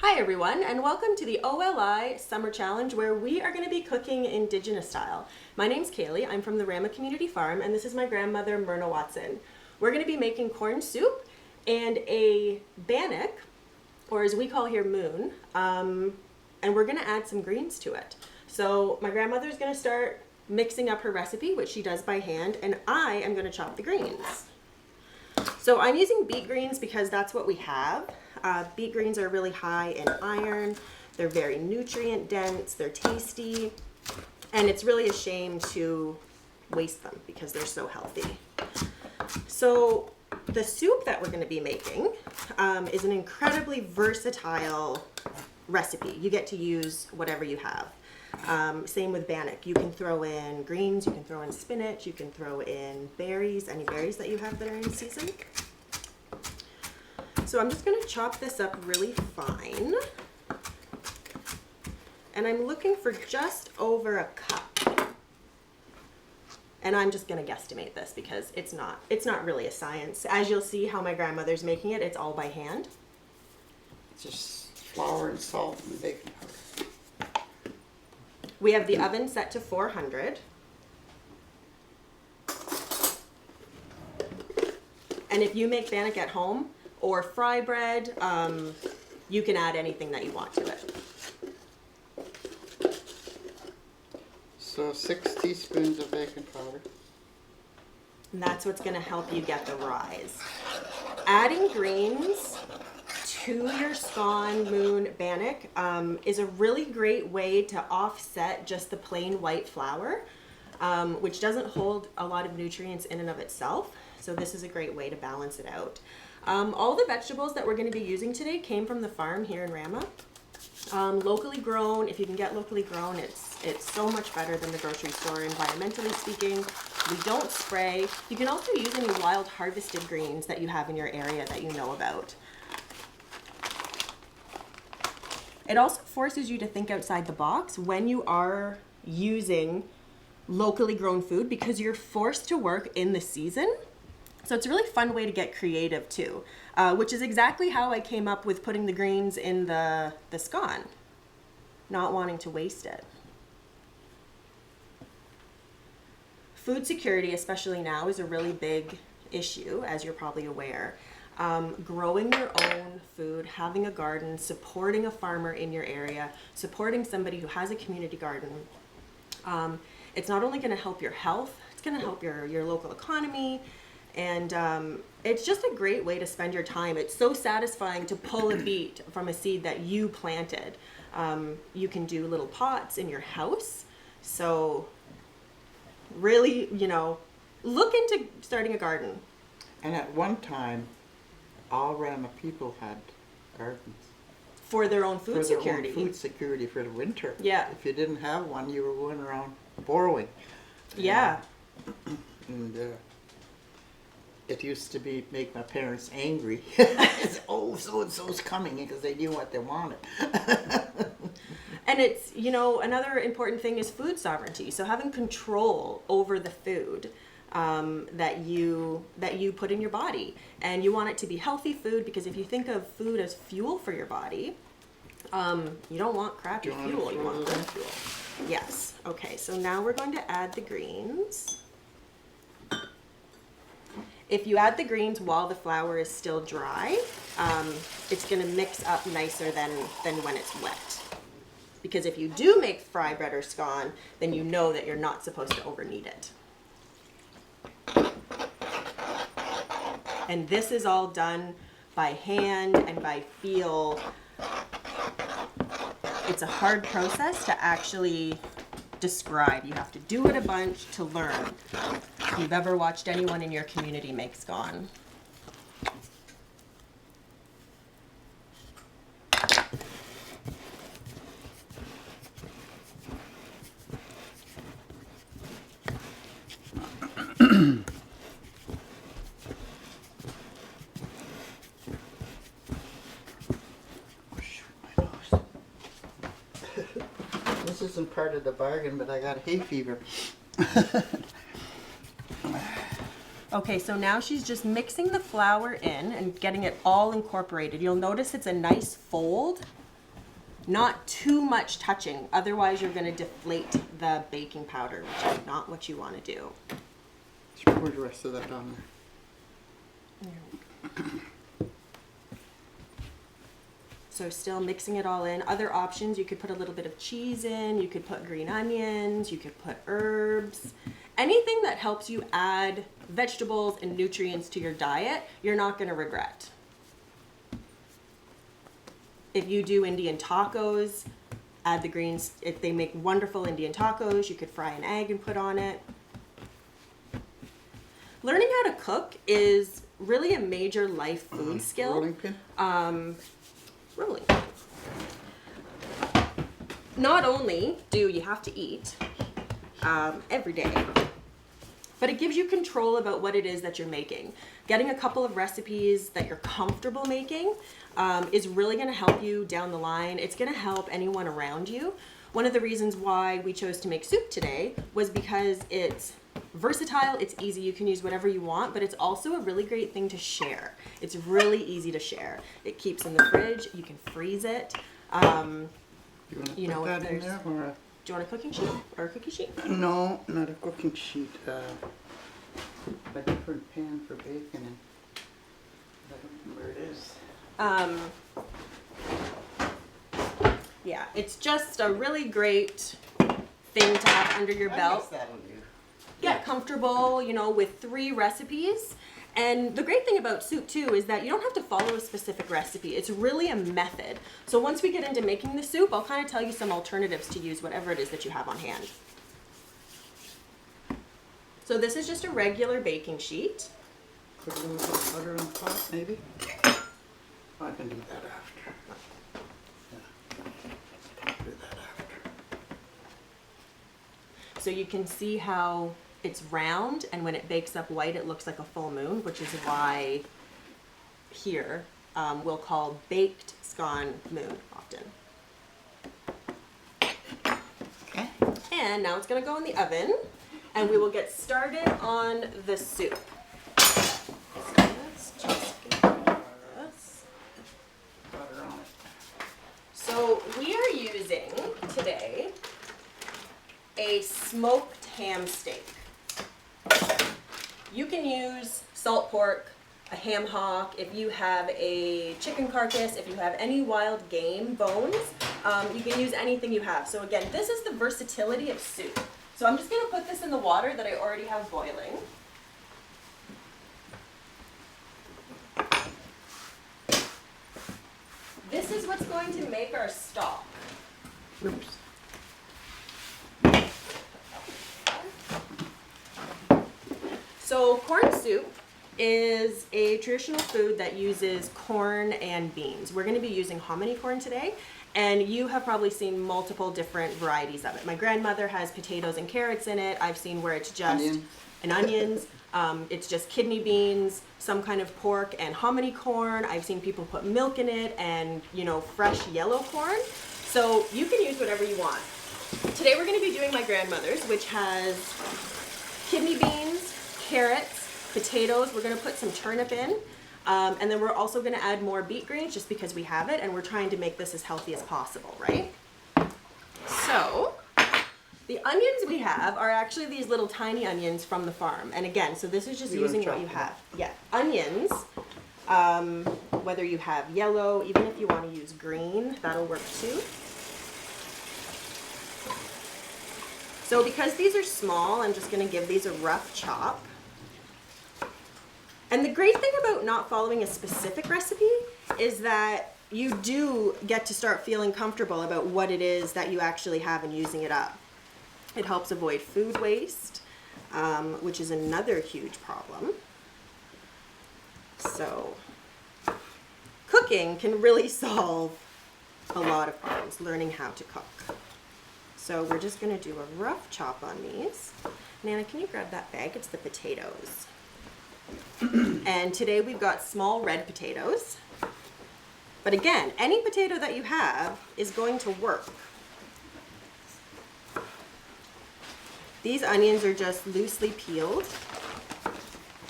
Hi everyone, and welcome to the OLI Summer Challenge, where we are going to be cooking Indigenous style. My name's Kailey, I'm from the Rama Community Farm, and this is my grandmother, Myrna Watson. We're going to be making corn soup and a bannock, or as we call here, moon, and we're going to add some greens to it. So my grandmother's going to start mixing up her recipe, which she does by hand, and I am going to chop the greens. So I'm using beet greens because that's what we have. Beet greens are really high in iron, they're very nutrient dense, they're tasty, and it's really a shame to waste them because they're so healthy. So the soup that we're going to be making is an incredibly versatile recipe. You get to use whatever you have. Same with bannock. You can throw in greens, you can throw in spinach, you can throw in berries, any berries that you have that are in season. So I'm just going to chop this up really fine. And I'm looking for just over a cup. And I'm just going to guesstimate this because it's not really a science. As you'll see how my grandmother's making it, it's all by hand. Just flour and salt and baking powder. We have the oven set to 400. And if you make bannock at home or fry bread, you can add anything that you want to it. So 6 teaspoons of baking powder. And that's what's going to help you get the rise. Adding greens to your scone, moon, bannock is a really great way to offset just the plain white flour, which doesn't hold a lot of nutrients in and of itself. So this is a great way to balance it out. All the vegetables that we're going to be using today came from the farm here in Rama. Locally grown, if you can get locally grown, it's so much better than the grocery store, environmentally speaking. We don't spray. You can also use any wild harvested greens that you have in your area that you know about. It also forces you to think outside the box when you are using locally grown food because you're forced to work in the season. So it's a really fun way to get creative too, which is exactly how I came up with putting the greens in the scone, not wanting to waste it. Food security, especially now, is a really big issue, as you're probably aware. Growing your own food, having a garden, supporting a farmer in your area, supporting somebody who has a community garden. It's not only going to help your health, it's going to help your local economy. And it's just a great way to spend your time. It's so satisfying to pull a beet from a seed that you planted. You can do little pots in your house. So really, look into starting a garden. And at one time, all Rama people had gardens. For their own food security. For their own food security for the winter. Yeah. If you didn't have one, you were going around borrowing. Yeah. And it used to make my parents angry. It's, oh, so-and-so's coming, because they knew what they wanted. And it's, another important thing is food sovereignty. So having control over the food that you put in your body. And you want it to be healthy food, because if you think of food as fuel for your body, you don't want crappy fuel, you want good fuel. Yes. Okay, so now we're going to add the greens. If you add the greens while the flour is still dry, it's going to mix up nicer than when it's wet. Because if you do make fry bread or scone, then you know that you're not supposed to over-knead it. And this is all done by hand and by feel. It's a hard process to actually describe. You have to do it a bunch to learn. If you've ever watched anyone in your community make scone. This isn't part of the bargain, but I got hay fever. Okay, so now she's just mixing the flour in and getting it all incorporated. You'll notice it's a nice fold Not too much touching, otherwise you're going to deflate the baking powder, which is not what you want to do. Just pour the rest of that on there. So still mixing it all in. Other options, you could put a little bit of cheese in, you could put green onions, you could put herbs. Anything that helps you add vegetables and nutrients to your diet, you're not going to regret. If you do Indian tacos, add the greens. If they make wonderful Indian tacos, you could fry an egg and put on it. Learning how to cook is really a major life food skill. Rolling pin? Rolling. Not only do you have to eat every day, but it gives you control about what it is that you're making. Getting a couple of recipes that you're comfortable making is really going to help you down the line. It's going to help anyone around you. One of the reasons why we chose to make soup today was because it's versatile, it's easy, you can use whatever you want, but it's also a really great thing to share. It's really easy to share. It keeps in the fridge, you can freeze it. You know, put that in there or a... Do you want a cooking sheet or a cookie sheet? No, not a cooking sheet. A different pan for bacon. And I don't know where it is. Yeah, it's just a really great thing to have under your belt. Get comfortable, you know, with 3 recipes. And the great thing about soup too is that you don't have to follow a specific recipe. It's really a method. So once we get into making the soup, I'll kind of tell you some alternatives to use whatever it is that you have on hand. So this is just a regular baking sheet. Put a little bit of butter on top, maybe? Oh, I can do that after. Yeah. Do that after. So you can see how it's round, and when it bakes up white, it looks like a full moon, which is why here we'll call baked scone moon often. Okay. And now it's going to go in the oven, and we will get started on the soup. So let's just get this. Butter on it. So we are using today a smoked ham steak. You can use salt pork, a ham hock, if you have a chicken carcass, if you have any wild game bones, you can use anything you have. So again, this is the versatility of soup. So I'm just going to put this in the water that I already have boiling. This is what's going to make our stock. Oops. So corn soup is a traditional food that uses corn and beans. We're going to be using hominy corn today, and you have probably seen multiple different varieties of it. My grandmother has potatoes and carrots in it. I've seen where it's just onions. It's just kidney beans, some kind of pork and hominy corn. I've seen people put milk in it and, you know, fresh yellow corn. So you can use whatever you want. Today we're going to be doing my grandmother's, which has kidney beans, carrots, potatoes. We're going to put some turnip in, and then we're also going to add more beet greens just because we have it, and we're trying to make this as healthy as possible, right? So the onions we have are actually these little tiny onions from the farm, and again, so this is just using what you have. Yeah, onions, whether you have yellow, even if you want to use green, that'll work too. So because these are small, I'm just going to give these a rough chop. And the great thing about not following a specific recipe is that you do get to start feeling comfortable about what it is that you actually have and using it up. It helps avoid food waste, which is another huge problem. So cooking can really solve a lot of problems, learning how to cook. So we're just going to do a rough chop on these. Nana, can you grab that bag? It's the potatoes. And today we've got small red potatoes. But again, any potato that you have is going to work. These onions are just loosely peeled.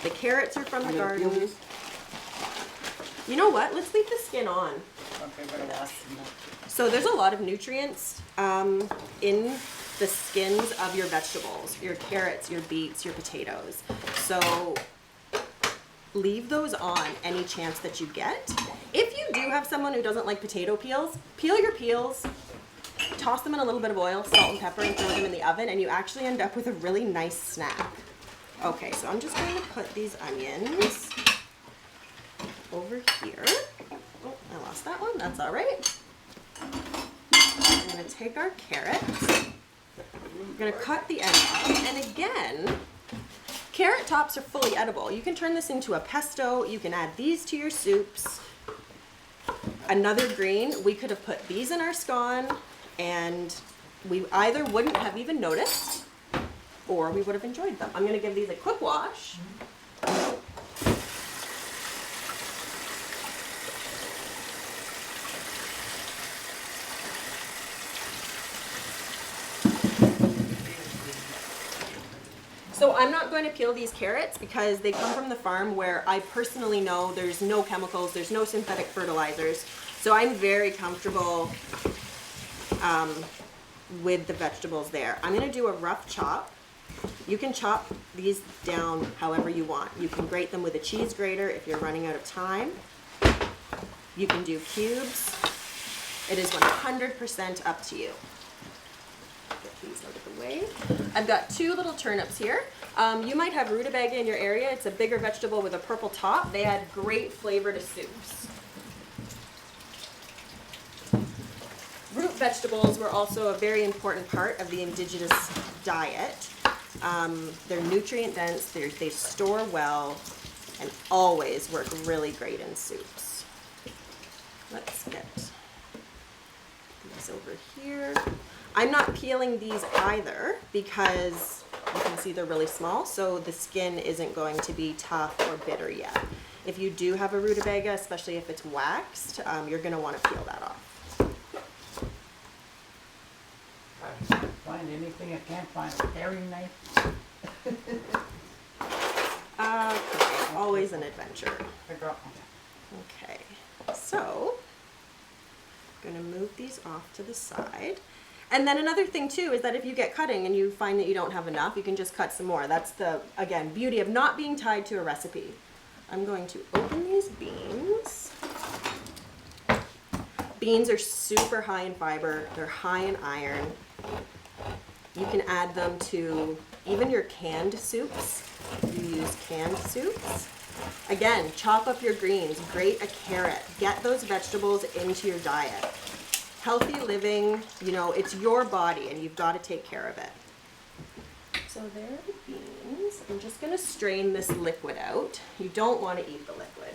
The carrots are from the garden. You know what? Let's leave the skin on. Okay, but So there's a lot of nutrients in the skins of your vegetables, your carrots, your beets, your potatoes. So leave those on any chance that you get. If you do have someone who doesn't like potato peels, peel your peels, toss them in a little bit of oil, salt and pepper, and throw them in the oven, and you actually end up with a really nice snack. Okay, so I'm just going to put these onions over here. Oh, I lost that one. That's all right. I'm going to take our carrots. We're going to cut the end off. And again, carrot tops are fully edible. You can turn this into a pesto. You can add these to your soups. Another green, we could have put these in our scone, and we either wouldn't have even noticed, or we would have enjoyed them. I'm going to give these a quick wash. So I'm not going to peel these carrots because they come from the farm where I personally know there's no chemicals, there's no synthetic fertilizers. So I'm very comfortable with the vegetables there. I'm going to do a rough chop. You can chop these down however you want. You can grate them with a cheese grater if you're running out of time. You can do cubes. It is 100% up to you. Get these out of the way. I've got 2 little turnips here. You might have rutabaga in your area. It's a bigger vegetable with a purple top. They add great flavor to soups. Root vegetables were also a very important part of the Indigenous diet. They're nutrient dense, they store well, and always work really great in soups. Let's get these over here. I'm not peeling these either because you can see they're really small, so the skin isn't going to be tough or bitter yet. If you do have a rutabaga, especially if it's waxed, you're going to want to peel that off. I can't find anything. I can't find a paring knife. Okay, always an adventure. I dropped one. Okay, so I'm going to move these off to the side. And then another thing too is that if you get cutting and you find that you don't have enough, you can just cut some more. That's the, again, beauty of not being tied to a recipe. I'm going to open these beans. Beans are super high in fiber. They're high in iron. You can add them to even your canned soups. You use canned soups. Again, chop up your greens, grate a carrot, get those vegetables into your diet. Healthy living, you know, it's your body and you've got to take care of it. So there are the beans. I'm just going to strain this liquid out. You don't want to eat the liquid.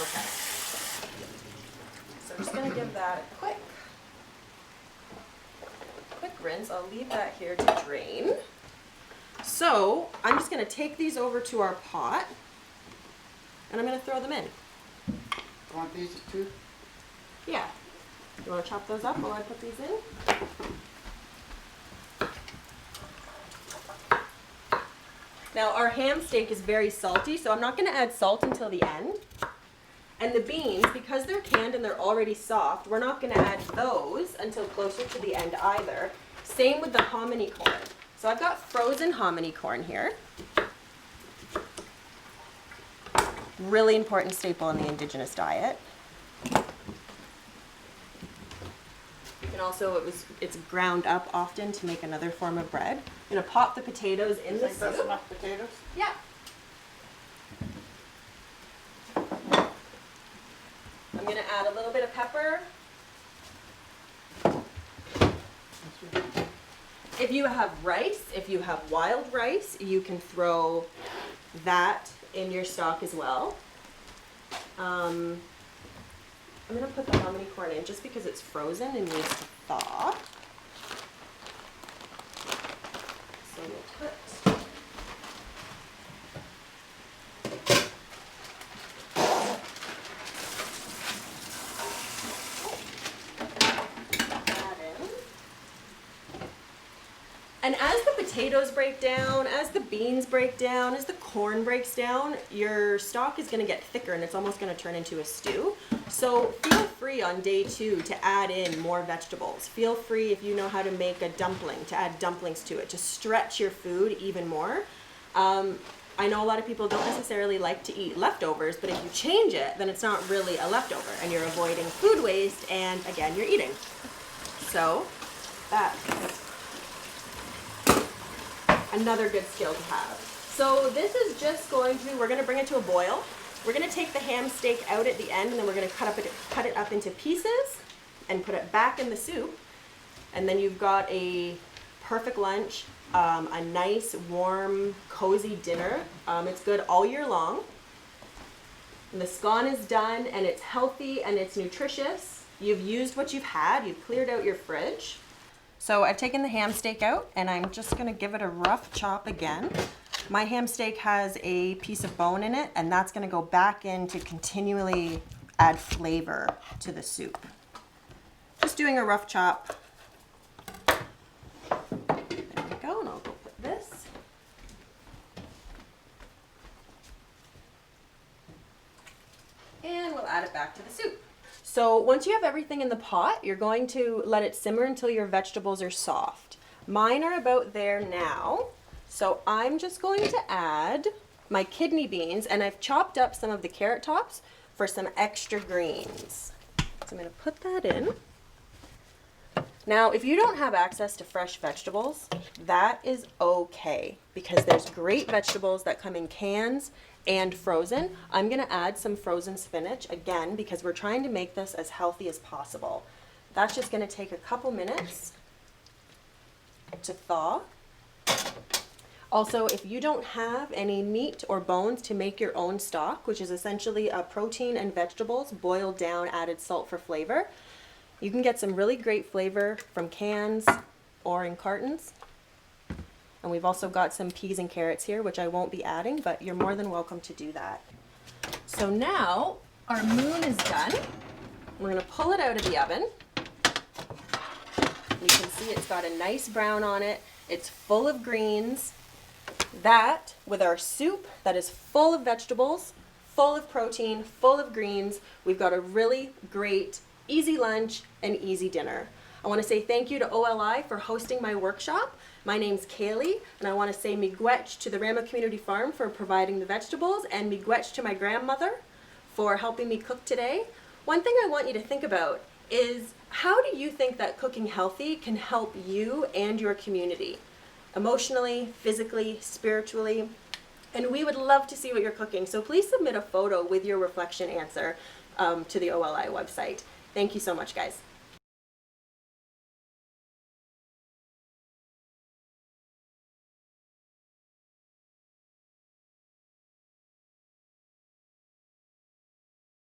Okay. So I'm just going to give that a quick rinse. I'll leave that here to drain. So I'm just going to take these over to our pot and I'm going to throw them in. You want these too? Yeah. You want to chop those up while I put these in? Now our ham steak is very salty, so I'm not going to add salt until the end. And the beans, because they're canned and they're already soft, we're not going to add those until closer to the end either. Same with the hominy corn. So I've got frozen hominy corn here. Really important staple in the Indigenous diet. You can also, it's ground up often to make another form of bread. I'm going to pop the potatoes in the soup. That's enough potatoes? Yeah. I'm going to add a little bit of pepper. If you have rice, if you have wild rice, you can throw that in your stock as well. I'm going to put the hominy corn in just because it's frozen and needs to thaw. So we'll put that in. And as the potatoes break down, as the beans break down, as the corn breaks down, your stock is gonna get thicker and it's almost gonna turn into a stew. So feel free on day 2 to add in more vegetables. Feel free, if you know how to make a dumpling, to add dumplings to it, to stretch your food even more. I know a lot of people don't necessarily like to eat leftovers, but if you change it, then it's not really a leftover and you're avoiding food waste and again, you're eating. So that's another good skill to have. So this is just going to, we're gonna bring it to a boil. We're gonna take the ham steak out at the end and then we're gonna cut it up into pieces and put it back in the soup. And then you've got a perfect lunch, a nice, warm, cozy dinner. It's good all year long. And the scone is done and it's healthy and it's nutritious. You've used what you've had, you've cleared out your fridge. So I've taken the ham steak out and I'm just gonna give it a rough chop again. My ham steak has a piece of bone in it and that's gonna go back in to continually add flavor to the soup. Just doing a rough chop. There we go, and I'll go put this. And we'll add it back to the soup. So once you have everything in the pot, you're going to let it simmer until your vegetables are soft. Mine are about there now. So I'm just going to add my kidney beans and I've chopped up some of the carrot tops for some extra greens. So I'm going to put that in. Now, if you don't have access to fresh vegetables, that is okay because there's great vegetables that come in cans and frozen. I'm gonna add some frozen spinach again because we're trying to make this as healthy as possible. That's just gonna take a couple minutes to thaw. Also, if you don't have any meat or bones to make your own stock, which is essentially a protein and vegetables boiled down, added salt for flavor, you can get some really great flavor from cans or in cartons. And we've also got some peas and carrots here, which I won't be adding, but you're more than welcome to do that. So now our moon is done. We're gonna pull it out of the oven. You can see it's got a nice brown on it. It's full of greens. That, with our soup that is full of vegetables, full of protein, full of greens, we've got a really great easy lunch and easy dinner. I want to say thank you to OLI for hosting my workshop. My name's Kailey, and I want to say miigwech to the Rama Community Farm for providing the vegetables, and miigwech to my grandmother for helping me cook today. One thing I want you to think about is, how do you think that cooking healthy can help you and your community? Emotionally, physically, spiritually. And we would love to see what you're cooking, so please submit a photo with your reflection answer to the OLI website. Thank you so much, guys.